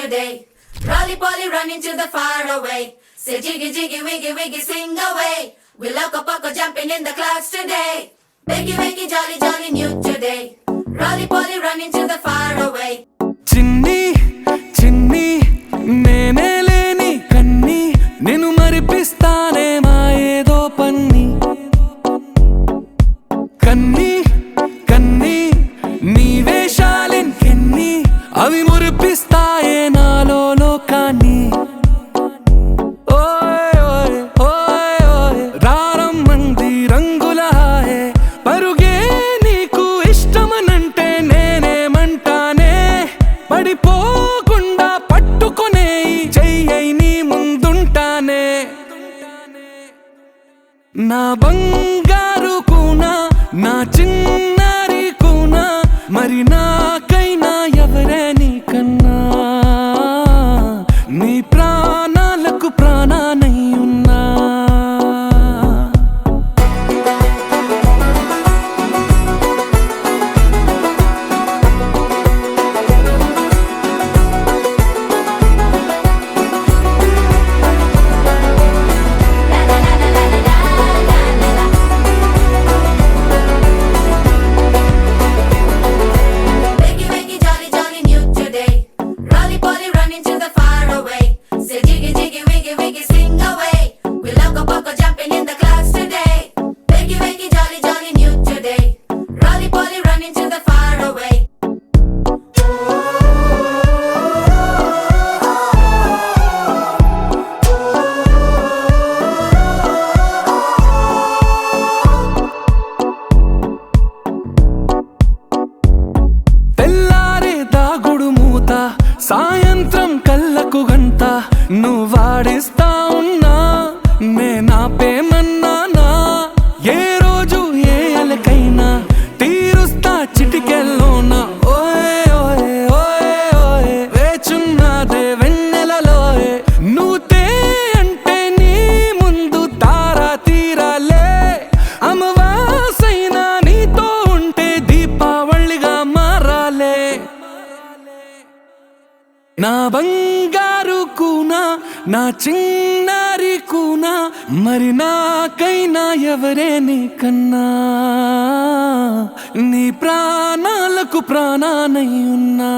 today. Rolly poly running to the far away. Say jiggy jiggy wiggy wiggy swing away. We loco poco jumping in the clouds today. Wakey wakey jolly jolly new today. Rolly poly running to the far away. చిన్ని చిన్ని నేనే లేని కన్ని నిన్ను మరిపిస్తానే మా ఏదో పన్ని కన్ని కన్ని నీ వేషాలెన్కెన్ని అవి మురిపిస్తాయే నాలో లోకాన్ని ఓయ్ ఓయ్ ఓయ్ ఓయ్ రారమ్మంది రంగుల హాయే పరుగే నీకు ఇష్టమనంటే నేనేమంటానే పడిపోకుండా పట్టుకునే చెయ్యై నీ ముందుంటానే నా బంగారు కూనా నా చిన్నారి కూనా మరి నాకైనా ఎవరే నీకన్నా నీ ప్రాణాలకు ప్రాణానై ఉన్నా Wakey wakey jolly jolly new today. Rolly poly running to the far away. Say jiggy jiggy wiggy wiggy swing away. We loco poco jumping in the clouds today. Wakey wakey jolly jolly new today. Rolly poly running to the far away. తెల్లారే దాగుడు మూత సాయంత్రం కళ్ళకు గంట నువ్వాడిస్తా ఉన్నా నేనాపేమన్నానా ఏ రోజు ఏ అలకైనా తీరుస్తా చిటికెల్లోనా ఓయ్ ఓయ్ ఓయ్ ఓయ్ వేచున్నదే వెన్నెలలోయే నువ్వుతే అంటే నీ ముందు తారా తీరాలే అమవాసైనా నీతో ఉంటే దీపావళిగా మారాలే నా బంగారు కూనా నా చిన్నారి కూనా మరి నాకైనా ఎవరే నీకన్నా నీ ప్రాణాలకు ప్రాణానై ఉన్నా